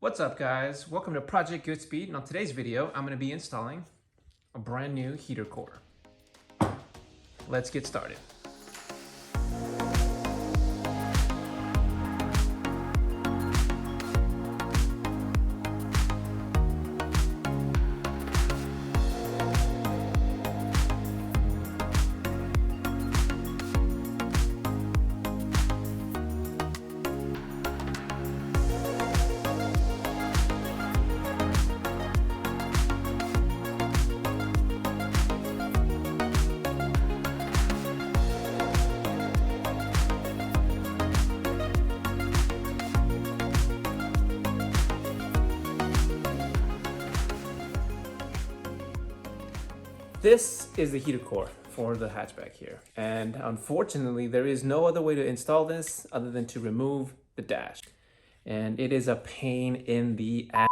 What's up guys? Welcome to Project GoodSpeed, and on today's video I'm going to be installing a brand new heater core. Let's get started. This is the heater core for the hatchback here, and unfortunately there is no other way to install this other than to remove the dash, and it is a pain in the ass.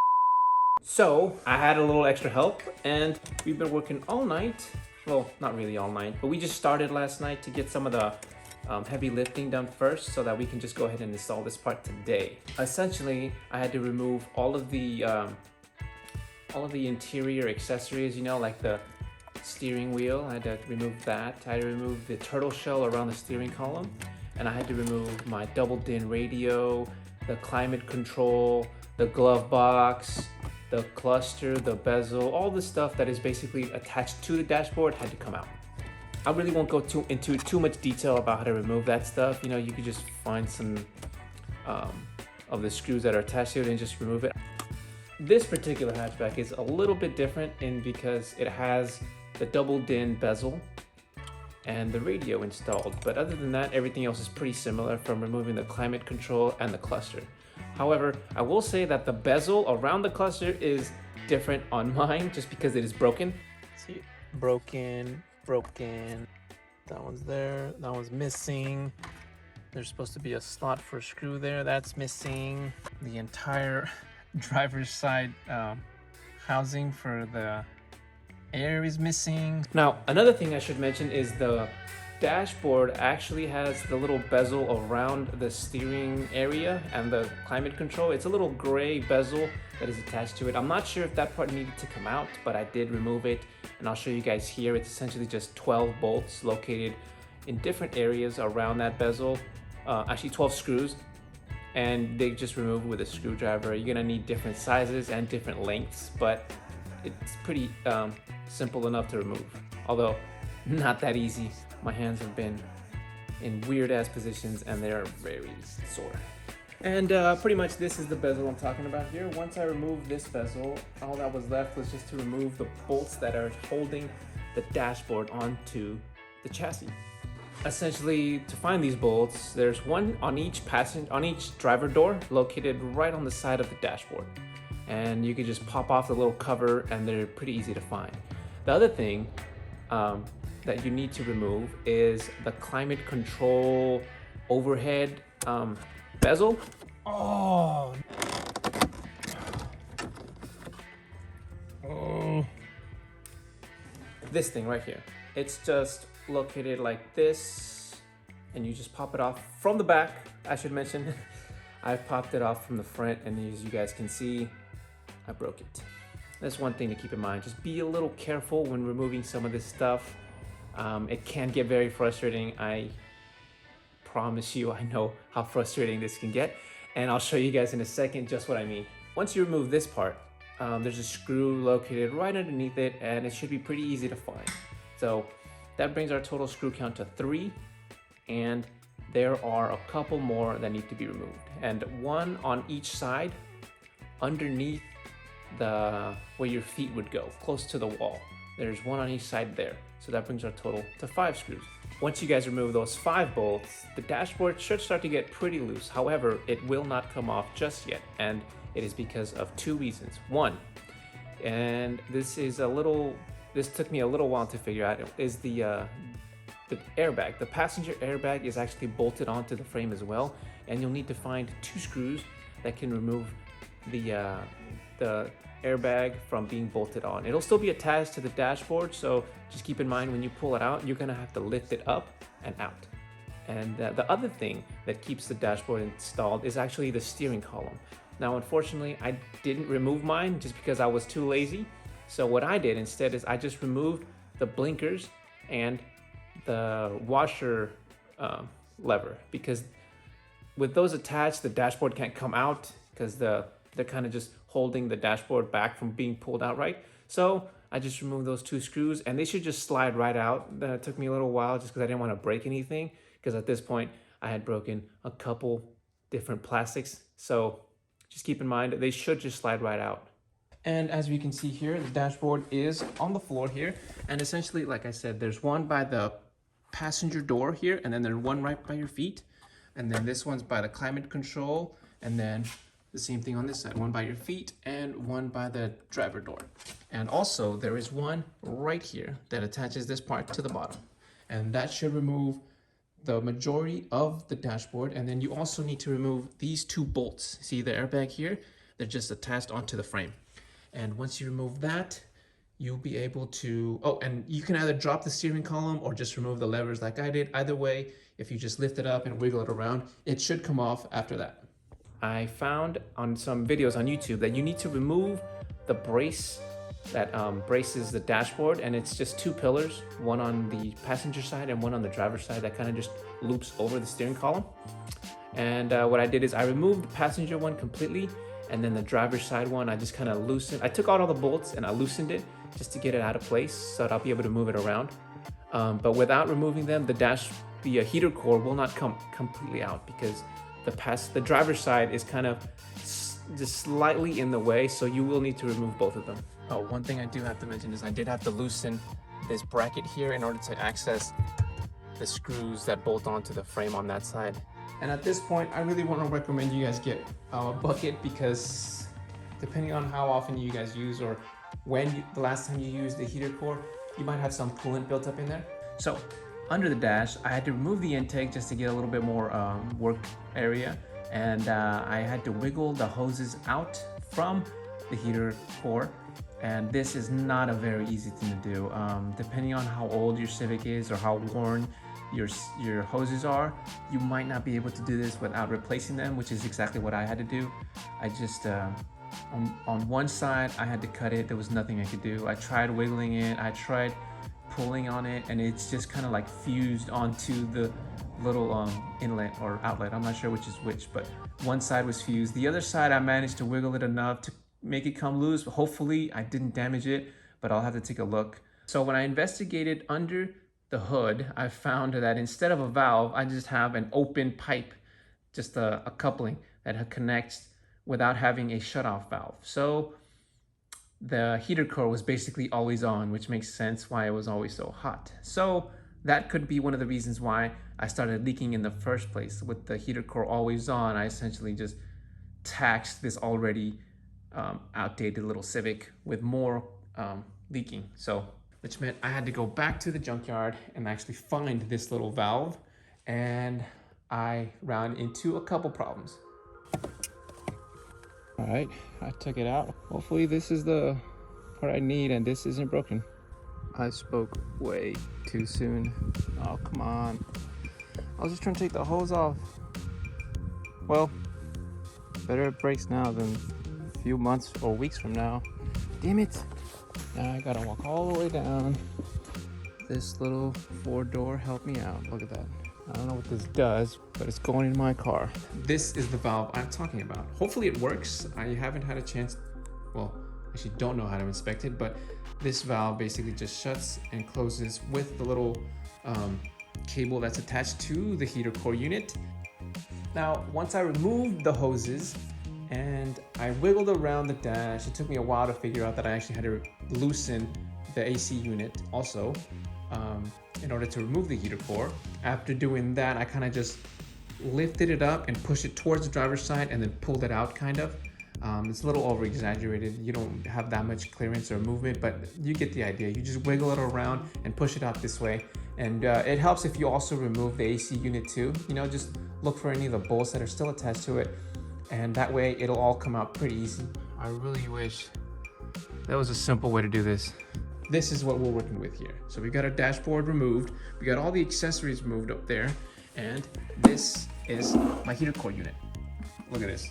So I had a little extra help and we've been working all night. Well, not really all night, but we just started last night to get some of the heavy lifting done first so that we can just go ahead and install this part today. Essentially, I had to remove all of the interior accessories, you know, like the steering wheel. I had to remove that. I had to remove the turtle shell around the steering column, and I had to remove my double din radio, the climate control, the glove box, the cluster, the bezel, all the stuff that is basically attached to the dashboard had to come out. I really won't go into too much detail about how to remove that stuff. You know, you could just find some of the screws that are attached to it and just remove it. This particular hatchback is a little bit different because it has the double din bezel and the radio installed, but other than that, everything else is pretty similar, from removing the climate control and the cluster. However, I will say that the bezel around the cluster is different on mine just because it is broken. See, broken. That one's there, that one's missing. There's supposed to be a slot for a screw there, that's missing. The entire driver's side housing for the air is missing. Now, another thing I should mention is the dashboard actually has the little bezel around the steering area and the climate control. It's a little gray bezel that is attached to it. I'm not sure if that part needed to come out, but I did remove it, and I'll show you guys here. It's essentially just 12 bolts located in different areas around that bezel. Actually 12 screws, and they just remove with a screwdriver. You're gonna need different sizes and different lengths, but it's pretty simple enough to remove, although not that easy. My hands have been in weird ass positions and they are very sore. And pretty much this is the bezel I'm talking about here. Once I removed this bezel, all that was left was just to remove the bolts that are holding the dashboard onto the chassis. Essentially, to find these bolts, there's one on each driver door, located right on the side of the dashboard. And you can just pop off the little cover and they're pretty easy to find. The other thing that you need to remove is the climate control overhead bezel. Oh. This thing right here. It's just located like this, and you just pop it off from the back. I should mention, I've popped it off from the front, and as you guys can see, I broke it. That's one thing to keep in mind. Just be a little careful when removing some of this stuff. It can get very frustrating. I promise you, I know how frustrating this can get, and I'll show you guys in a second just what I mean. Once you remove this part, there's a screw located right underneath it, and it should be pretty easy to find. So that brings our total screw count to 3, and there are a couple more that need to be removed, and one on each side underneath where your feet would go, close to the wall. There's one on each side there. So that brings our total to 5 screws. Once you guys remove those 5 bolts, the dashboard should start to get pretty loose. However, it will not come off just yet, and it is because of 2 reasons. One, and this took me a little while to figure out, is the airbag. The passenger airbag is actually bolted onto the frame as well, and you'll need to find 2 screws that can remove the airbag from being bolted on. It'll still be attached to the dashboard, so just keep in mind when you pull it out, you're gonna have to lift it up and out. And the other thing that keeps the dashboard installed is actually the steering column. Now, unfortunately, I didn't remove mine just because I was too lazy. So what I did instead is I just removed the blinkers and the washer lever, because with those attached, the dashboard can't come out because they're kind of just holding the dashboard back from being pulled out, right? So I just removed those two screws and they should just slide right out. That took me a little while just because I didn't want to break anything, because at this point I had broken a couple different plastics. So just keep in mind, they should just slide right out. And as we can see here, the dashboard is on the floor here. And essentially, like I said, there's one by the passenger door here, and then there's one right by your feet. And then this one's by the climate control. And then the same thing on this side, one by your feet and one by the driver door. And also there is one right here that attaches this part to the bottom. And that should remove the majority of the dashboard. And then you also need to remove these two bolts. See the airbag here? They're just attached onto the frame. And once you remove that, you'll be able to, oh, and you can either drop the steering column or just remove the levers like I did. Either way, if you just lift it up and wiggle it around, it should come off after that. I found on some videos on YouTube that you need to remove the brace that braces the dashboard, and it's just two pillars, one on the passenger side and one on the driver's side, that kind of just loops over the steering column. And what I did is I removed the passenger one completely, and then the driver's side one I just kind of loosened. I took out all the bolts and I loosened it just to get it out of place so that I'll be able to move it around. But without removing them, the heater core will not come completely out, because the driver's side is kind of just slightly in the way, so you will need to remove both of them. Oh, one thing I do have to mention is I did have to loosen this bracket here in order to access the screws that bolt onto the frame on that side. And at this point, I really want to recommend you guys get a bucket, because depending on how often you guys use or the last time you used the heater core, you might have some coolant built up in there. So under the dash, I had to remove the intake just to get a little bit more work area, and I had to wiggle the hoses out from the heater core, and this is not a very easy thing to do. Depending on how old your Civic is or how worn your hoses are, you might not be able to do this without replacing them, which is exactly what I had to do. I just on one side I had to cut it. There was nothing I could do. I tried wiggling it, I tried pulling on it, and it's just kind of like fused onto the little inlet or outlet. I'm not sure which is which, but one side was fused. The other side I managed to wiggle it enough to make it come loose. Hopefully I didn't damage it, but I'll have to take a look. So when I investigated under the hood, I found that instead of a valve, I just have an open pipe, just a coupling that connects without having a shutoff valve. So the heater core was basically always on, which makes sense why it was always so hot. So that could be one of the reasons why I started leaking in the first place. With the heater core always on, I essentially just taxed this already outdated little Civic with more leaking. So, which meant I had to go back to the junkyard and actually find this little valve, and I ran into a couple problems. All right, I took it out. Hopefully this is the part I need and this isn't broken. I spoke way too soon. Oh, come on. I was just trying to take the hose off. Well, better it breaks now than a few months or weeks from now. Damn it. Now I gotta walk all the way down. This little 4-door helped me out. Look at that. I don't know what this does, but it's going in my car. This is the valve I'm talking about. Hopefully it works. I haven't had a chance, well, actually don't know how to inspect it, but this valve basically just shuts and closes with the little cable that's attached to the heater core unit. Now, once I removed the hoses and I wiggled around the dash, it took me a while to figure out that I actually had to loosen the AC unit also in order to remove the heater core. After doing that, I kind of just lifted it up and pushed it towards the driver's side and then pulled it out kind of. It's a little over exaggerated. You don't have that much clearance or movement, but you get the idea. You just wiggle it around and push it out this way. And it helps if you also remove the AC unit too. You know, just look for any of the bolts that are still attached to it, and that way it'll all come out pretty easy. I really wish that was a simple way to do this. This is what we're working with here. So we got our dashboard removed, we got all the accessories moved up there, and this is my heater core unit. Look at this.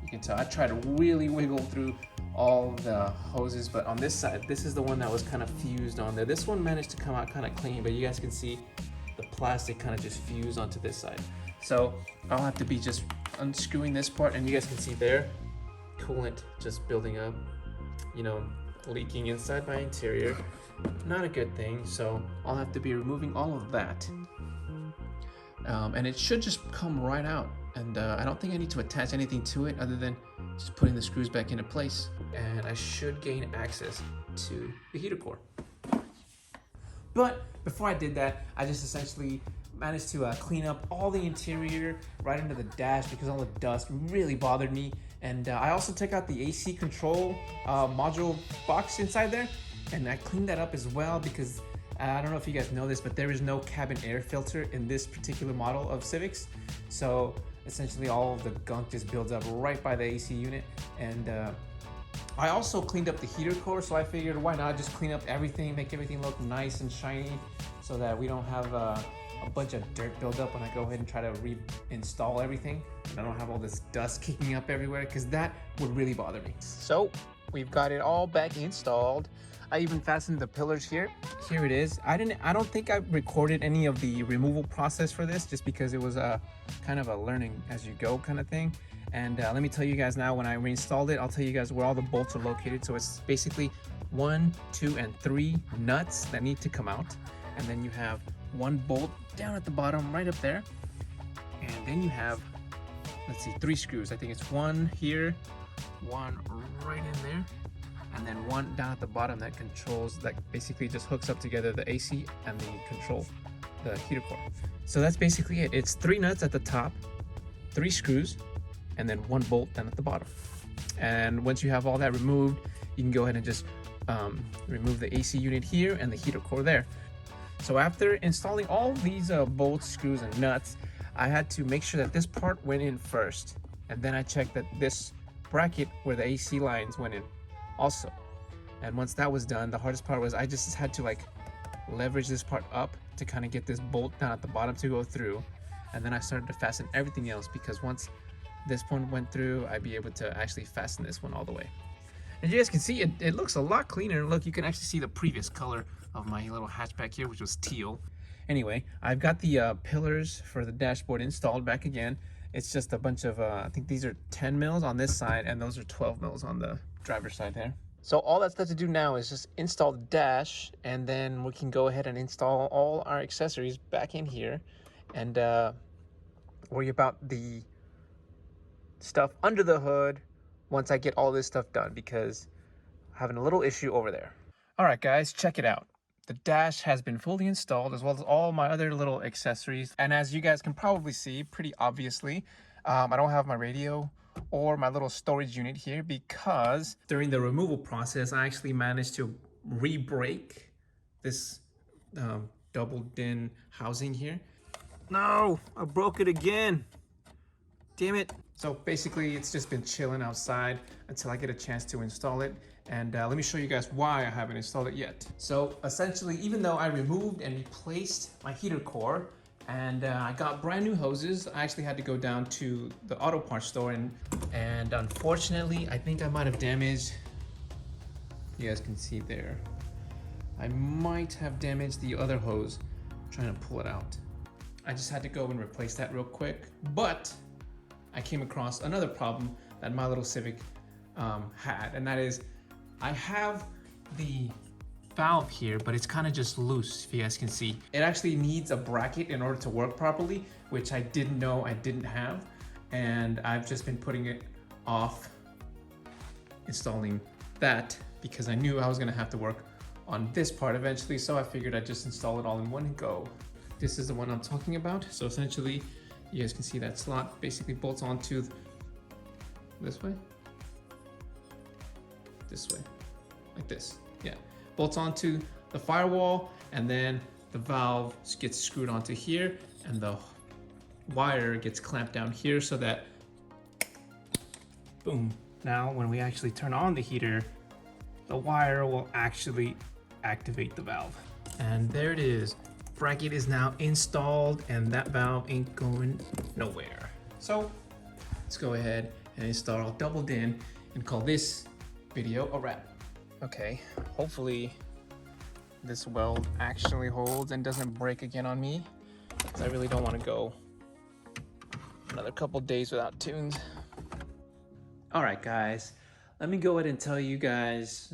You can tell I try to really wiggle through all the hoses, but on this side, this is the one that was kind of fused on there. This one managed to come out kind of clean, but you guys can see the plastic kind of just fused onto this side. So I'll have to be just unscrewing this part, and you guys can see there, coolant just building up, you know, leaking inside my interior. Not a good thing, so I'll have to be removing all of that. And it should just come right out. And I don't think I need to attach anything to it other than just putting the screws back into place. And I should gain access to the heater core. But before I did that, I just essentially managed to clean up all the interior right into the dash because all the dust really bothered me. And I also took out the AC control module box inside there, and I cleaned that up as well because I don't know if you guys know this, but there is no cabin air filter in this particular model of Civics. So essentially all of the gunk just builds up right by the AC unit. And I also cleaned up the heater core, so I figured why not just clean up everything, make everything look nice and shiny so that we don't have a bunch of dirt buildup when I go ahead and try to reinstall everything. And I don't have all this dust kicking up everywhere because that would really bother me. So we've got it all back installed. I even fastened the pillars here. Here it is. I don't think I recorded any of the removal process for this just because it was a kind of a learning as you go kind of thing. And let me tell you guys now, when I reinstalled it, I'll tell you guys where all the bolts are located. So it's basically 1, 2, and 3 nuts that need to come out. And then you have one bolt down at the bottom right up there. And then you have, let's see, 3 screws. I think it's one here, one right in there, and then one down at the bottom that controls, that basically just hooks up together the AC and the control, the heater core. So that's basically it. It's 3 nuts at the top, 3 screws, and then 1 bolt down at the bottom. And once you have all that removed, you can go ahead and just remove the AC unit here and the heater core there. So after installing all these bolts, screws, and nuts, I had to make sure that this part went in first. And then I checked that this bracket where the AC lines went in also. And once that was done, the hardest part was I just had to like leverage this part up to kind of get this bolt down at the bottom to go through. And then I started to fasten everything else because once this one went through, I'd be able to actually fasten this one all the way. And you guys can see it looks a lot cleaner. Look, you can actually see the previous color of my little hatchback here, which was teal. Anyway, I've got the pillars for the dashboard installed back again. It's just a bunch of, I think these are 10 mils on this side, and those are 12 mils on the driver's side there. So all that's left to do now is just install the dash, and then we can go ahead and install all our accessories back in here, and worry about the stuff under the hood once I get all this stuff done, because I'm having a little issue over there. All right, guys, check it out. The dash has been fully installed, as well as all my other little accessories. And as you guys can probably see, pretty obviously, I don't have my radio or my little storage unit here because during the removal process, I actually managed to re-break this double DIN housing here. No, I broke it again. Damn it. So basically, it's just been chilling outside until I get a chance to install it. And let me show you guys why I haven't installed it yet. So essentially, even though I removed and replaced my heater core and I got brand new hoses, I actually had to go down to the auto parts store and unfortunately, I think I might have damaged, you guys can see there, I might have damaged the other hose trying to pull it out. I just had to go and replace that real quick, but I came across another problem that my little Civic had, and that is I have the valve here, but it's kind of just loose, if you guys can see. It actually needs a bracket in order to work properly, which I didn't know I didn't have, and I've just been putting it off installing that because I knew I was gonna have to work on this part eventually, so I figured I'd just install it all in one go. This is the one I'm talking about. So essentially, you guys can see that slot basically bolts onto this way, like this, yeah. Bolts onto the firewall, and then the valve gets screwed onto here, and the wire gets clamped down here so that, boom. Now, when we actually turn on the heater, the wire will actually activate the valve. And there it is. Bracket is now installed, and that valve ain't going nowhere. So let's go ahead and install double din and call this video a wrap. Okay, hopefully this weld actually holds and doesn't break again on me, because I really don't want to go another couple days without tunes. All right, guys, let me go ahead and tell you guys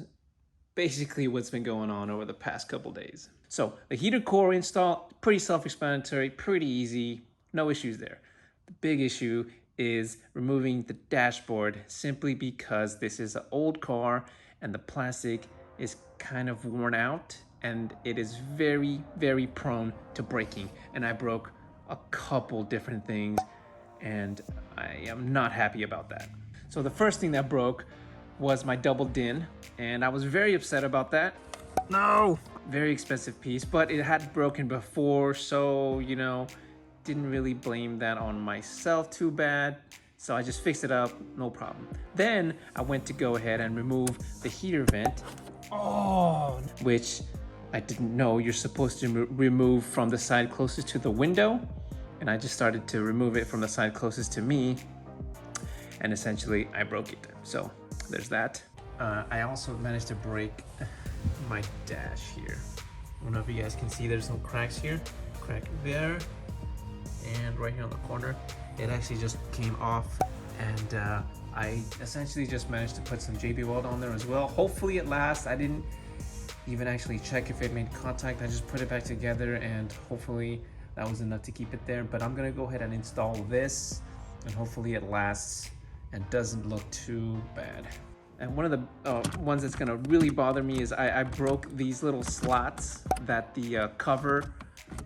basically what's been going on over the past couple days. So the heater core install, pretty self-explanatory, pretty easy, no issues there. The big issue is removing the dashboard, simply because this is an old car and the plastic is kind of worn out and it is very, very prone to breaking. And I broke a couple different things and I am not happy about that. So the first thing that broke was my double din, and I was very upset about that. No! Very expensive piece, but it had broken before, so, you know, didn't really blame that on myself too bad. So I just fixed it up, no problem. Then I went to go ahead and remove the heater vent, which I didn't know you're supposed to remove from the side closest to the window. And I just started to remove it from the side closest to me, and essentially I broke it. So there's that. I also managed to break my dash here. I don't know if you guys can see, there's some cracks here, crack there, and right here on the corner. It actually just came off, and I essentially just managed to put some JB weld on there as well. Hopefully it lasts. I didn't even actually check if it made contact. I just put it back together, and hopefully that was enough to keep it there. But I'm gonna go ahead and install this, and hopefully it lasts and doesn't look too bad. And one of the ones that's gonna really bother me is I broke these little slots that the cover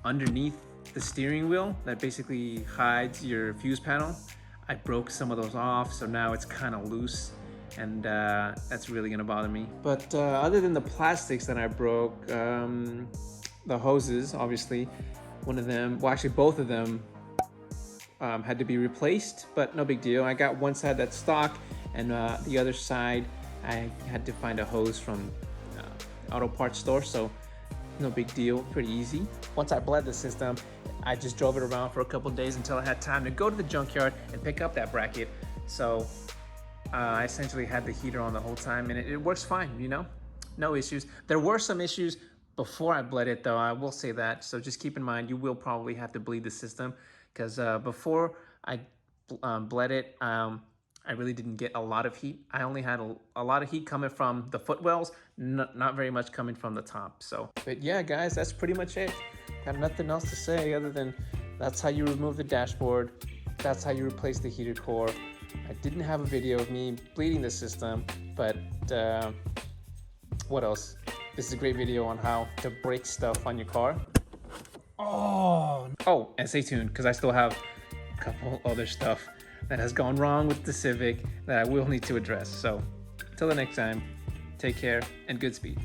underneath the steering wheel that basically hides your fuse panel. I broke some of those off, so now it's kind of loose, and that's really gonna bother me. But other than the plastics that I broke, the hoses, obviously, one of them, well actually both of them had to be replaced, but no big deal. I got one side that's stock, and the other side I had to find a hose from auto parts store, so no big deal, pretty easy. Once I bled the system, I just drove it around for a couple days until I had time to go to the junkyard and pick up that bracket. So I essentially had the heater on the whole time, and it works fine, you know, no issues. There were some issues before I bled it though, I will say that, so just keep in mind you will probably have to bleed the system, because before I bled it, I really didn't get a lot of heat. I only had a lot of heat coming from the footwells, not very much coming from the top. So, but yeah, guys, that's pretty much it. Got nothing else to say other than that's how you remove the dashboard. That's how you replace the heater core. I didn't have a video of me bleeding the system, but what else? This is a great video on how to break stuff on your car. Oh, and stay tuned, because I still have a couple other stuff that has gone wrong with the Civic that I will need to address. So, till the next time, take care and Goodspeed.